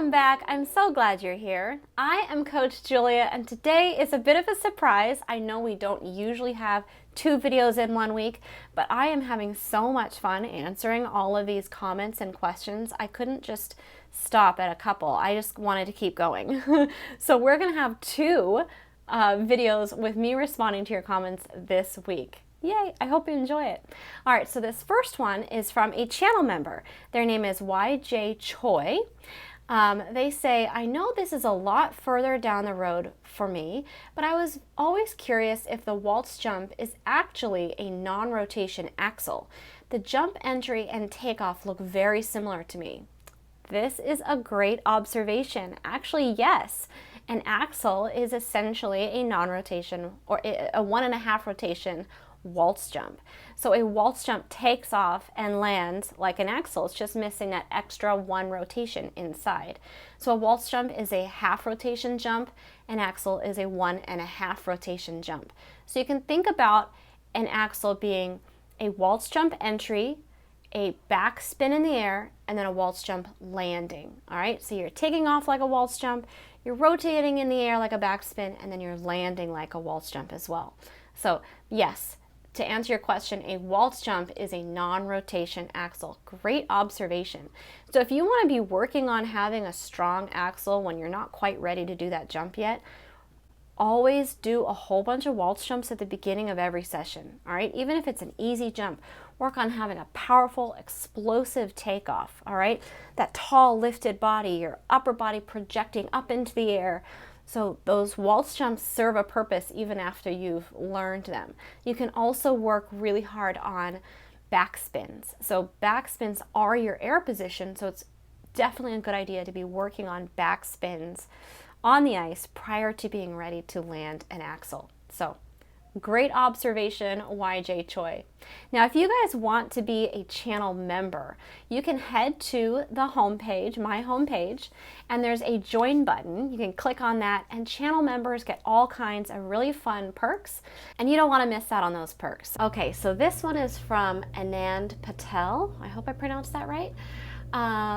Welcome back. I'm so glad you're here. I am Coach Julia, and today is a bit of a surprise. I know we don't usually have 2 videos in 1 week, but I am having so much fun answering all of these comments and questions. I couldn't just stop at a couple. I just wanted to keep going. So we're going to have 2 videos with me responding to your comments this week. Yay, I hope you enjoy it. All right, so this first one is from a channel member. Their name is YJ Choi. They say, I know this is a lot further down the road for me, but I was always curious if the Waltz jump is actually a non-rotation axle. The jump entry and takeoff look very similar to me. This is a great observation. Actually, yes. An axle is essentially a non-rotation or a 1.5 rotation Waltz jump. So a Waltz jump takes off and lands like an axle. It's just missing that extra 1 rotation inside. So a Waltz jump is a half rotation jump. An axle is a 1.5 rotation jump. So you can think about an axle being a Waltz jump entry, a back spin in the air, and then a Waltz jump landing. All right, so you're taking off like a Waltz jump, you're rotating in the air like a back spin, and then you're landing like a Waltz jump as well. So yes, to answer your question, a Waltz jump is a non-rotation axle. Great observation. So if you want to be working on having a strong axle when you're not quite ready to do that jump yet, always do a whole bunch of Waltz jumps at the beginning of every session. All right, even if it's an easy jump, work on having a powerful, explosive takeoff. All right, that tall lifted body, your upper body projecting up into the air. So those Waltz jumps serve a purpose even after you've learned them. You can also work really hard on back spins. So back spins are your air position, so it's definitely a good idea to be working on back spins on the ice prior to being ready to land an axle. So great observation, YJ Choi. Now, if you guys want to be a channel member, you can head to the homepage, my homepage, and there's a join button. You can click on that, and channel members get all kinds of really fun perks, and you don't want to miss out on those perks. Okay, so this one is from Anand Patel. I hope I pronounced that right.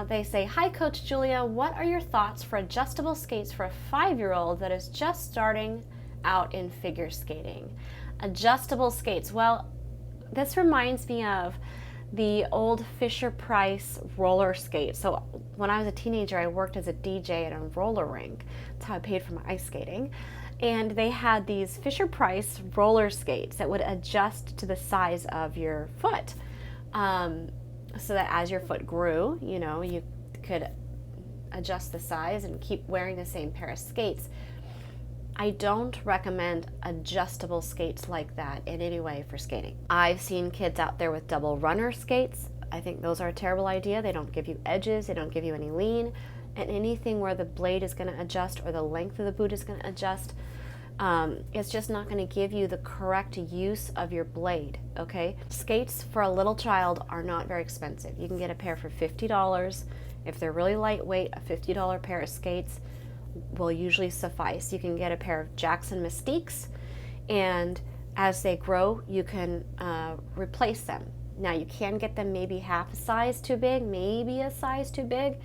They say, hi Coach Julia, what are your thoughts for adjustable skates for a 5-year-old that is just starting out in figure skating? Adjustable skates. Well, this reminds me of the old Fisher-Price roller skate. So when I was a teenager, I worked as a DJ at a roller rink. That's how I paid for my ice skating. And they had these Fisher-Price roller skates that would adjust to the size of your foot. So that as your foot grew, you know, you could adjust the size and keep wearing the same pair of skates. I don't recommend adjustable skates like that in any way for skating. I've seen kids out there with double runner skates. I think those are a terrible idea. They don't give you edges, they don't give you any lean, and anything where the blade is going to adjust or the length of the boot is going to adjust, it's just not going to give you the correct use of your blade, okay? Skates for a little child are not very expensive. You can get a pair for $50. If they're really lightweight, a $50 pair of skates will usually suffice. You can get a pair of Jackson Mystiques, and as they grow, you can replace them. Now, you can get them maybe half a size too big, maybe a size too big,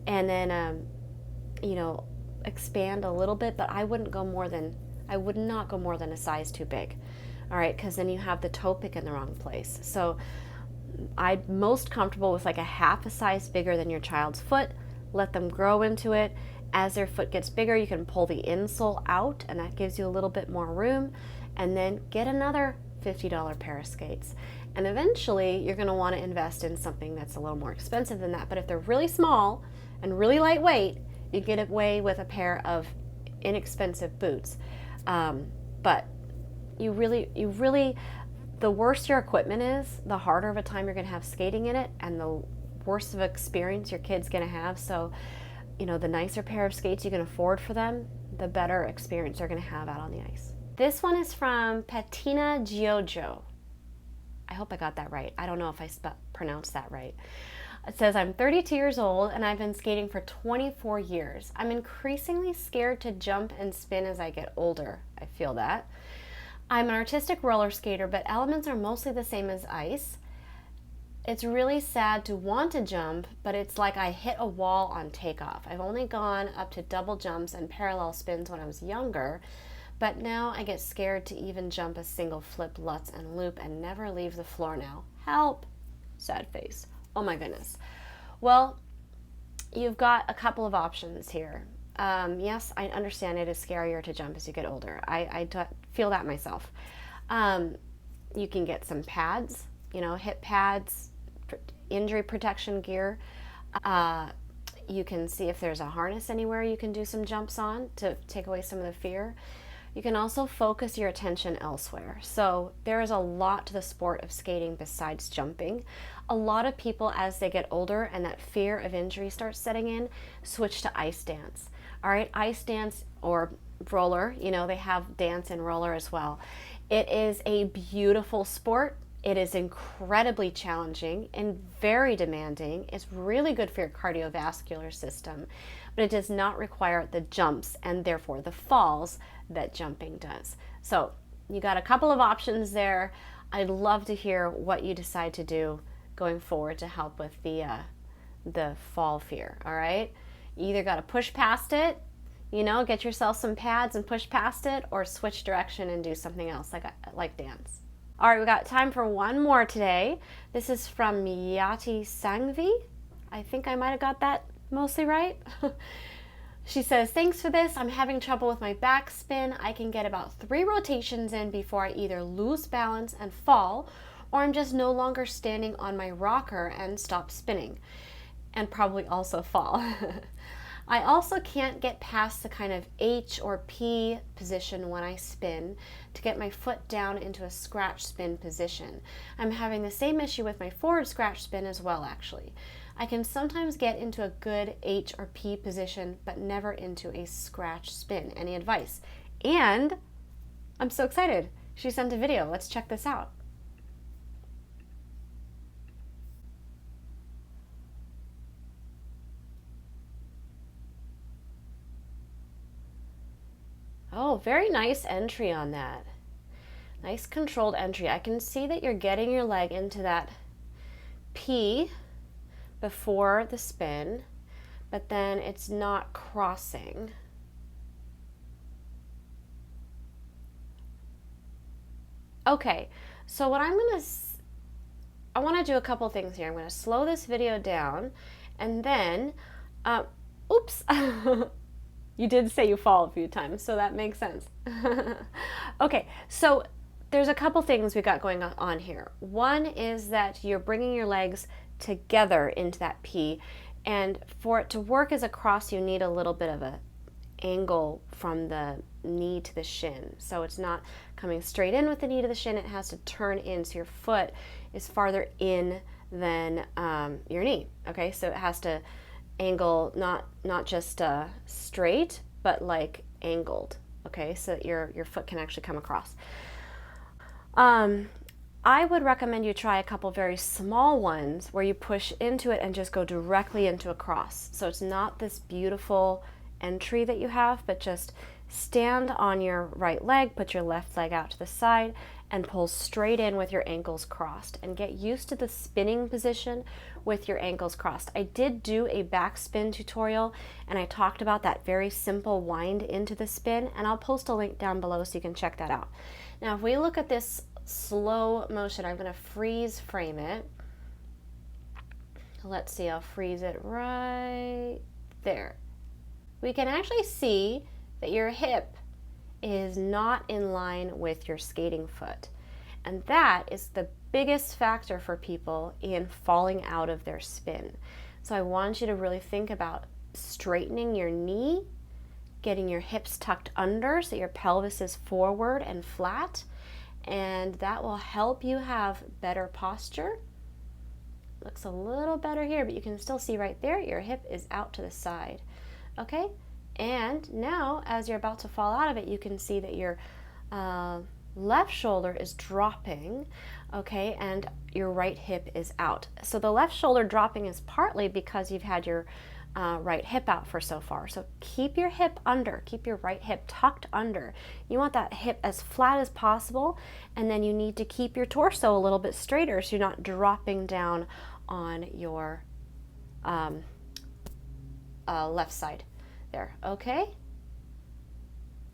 and then, you know, expand a little bit, but I would not go more than a size too big, all right, because then you have the toe pick in the wrong place. So I'm most comfortable with like a half a size bigger than your child's foot. Let them grow into it. As their foot gets bigger, you can pull the insole out, and that gives you a little bit more room, and then get another $50 pair of skates. And eventually, you're going to want to invest in something that's a little more expensive than that. But if they're really small and really lightweight, you get away with a pair of inexpensive boots. But you really, the worse your equipment is, the harder of a time you're going to have skating in it, and the worse of experience your kid's going to have. So, you know, the nicer pair of skates you can afford for them, the better experience they're going to have out on the ice. This one is from Patina Giojo. I hope I got that right. I don't know if I pronounced that right. It says, I'm 32 years old and I've been skating for 24 years. I'm increasingly scared to jump and spin as I get older. I feel that. I'm an artistic roller skater, but elements are mostly the same as ice. It's really sad to want to jump, but it's like I hit a wall on takeoff. I've only gone up to double jumps and parallel spins when I was younger, but now I get scared to even jump a single flip, lutz, and loop and never leave the floor now. Help! Sad face. Oh my goodness. Well, you've got a couple of options here. Yes, I understand it is scarier to jump as you get older. I feel that myself. You can get some pads, hip pads, injury protection gear. You can see if there's a harness anywhere you can do some jumps on to take away some of the fear. You can also focus your attention elsewhere. So there is a lot to the sport of skating besides jumping. A lot of people, as they get older and that fear of injury starts setting in, switch to ice dance. All right, ice dance or roller, they have dance and roller as well. It is a beautiful sport. It is incredibly challenging and very demanding. It's really good for your cardiovascular system, but it does not require the jumps and therefore the falls that jumping does. So you got a couple of options there. I'd love to hear what you decide to do going forward to help with the fall fear, all right? You either got to push past it, get yourself some pads and push past it, or switch direction and do something else like dance. All right, we got time for one more today. This is from Yati Sangvi. I think I might have got that mostly right. She says, thanks for this. I'm having trouble with my backspin. I can get about 3 rotations in before I either lose balance and fall, or I'm just no longer standing on my rocker and stop spinning, and probably also fall. I also can't get past the kind of H or P position when I spin to get my foot down into a scratch spin position. I'm having the same issue with my forward scratch spin as well, actually. I can sometimes get into a good H or P position, but never into a scratch spin. Any advice? And I'm so excited. She sent a video. Let's check this out. Oh, very nice entry on that. Nice controlled entry. I can see that you're getting your leg into that P before the spin, but then it's not crossing. Okay, so what I want to do a couple things here. I'm going to slow this video down, and then, oops. You did say you fall a few times, so that makes sense. Okay, so there's a couple things we got going on here. One is that you're bringing your legs together into that P, and for it to work as a cross, you need a little bit of a angle from the knee to the shin. So it's not coming straight in with the knee to the shin, it has to turn in, so your foot is farther in than your knee. Okay, so it has to angle, not just straight, but like angled, okay, so that your foot can actually come across. I would recommend you try a couple very small ones where you push into it and just go directly into a cross. So it's not this beautiful entry that you have, but just stand on your right leg, put your left leg out to the side, and pull straight in with your ankles crossed, and get used to the spinning position with your ankles crossed. I did do a backspin tutorial, and I talked about that very simple wind into the spin, and I'll post a link down below so you can check that out. Now, if we look at this slow motion, I'm going to freeze frame it. Let's see, I'll freeze it right there. We can actually see that your hip is not in line with your skating foot. And that is the biggest factor for people in falling out of their spin. So I want you to really think about straightening your knee, getting your hips tucked under so your pelvis is forward and flat, and that will help you have better posture. Looks a little better here, but you can still see right there your hip is out to the side. Okay? And now, as you're about to fall out of it, you can see that your left shoulder is dropping, okay, and your right hip is out. So the left shoulder dropping is partly because you've had your right hip out for so far. So keep your hip under, keep your right hip tucked under. You want that hip as flat as possible, and then you need to keep your torso a little bit straighter so you're not dropping down on your left side there. Okay?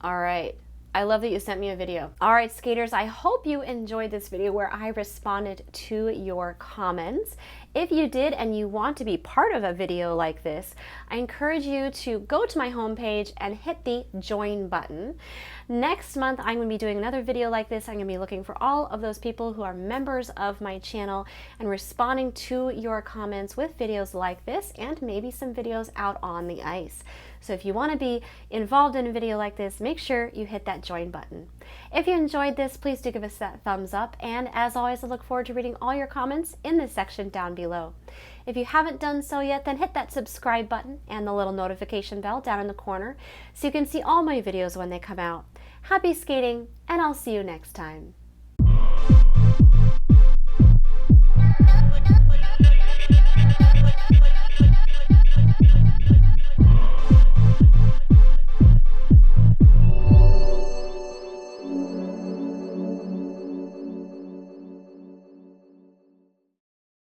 All right. I love that you sent me a video. All right, skaters, I hope you enjoyed this video where I responded to your comments. If you did and you want to be part of a video like this, I encourage you to go to my homepage and hit the join button. Next month, I'm going to be doing another video like this. I'm going to be looking for all of those people who are members of my channel and responding to your comments with videos like this and maybe some videos out on the ice. So if you want to be involved in a video like this, make sure you hit that join button. If you enjoyed this, please do give us that thumbs up. And as always, I look forward to reading all your comments in the section down below. If you haven't done so yet, then hit that subscribe button and the little notification bell down in the corner so you can see all my videos when they come out. Happy skating, and I'll see you next time.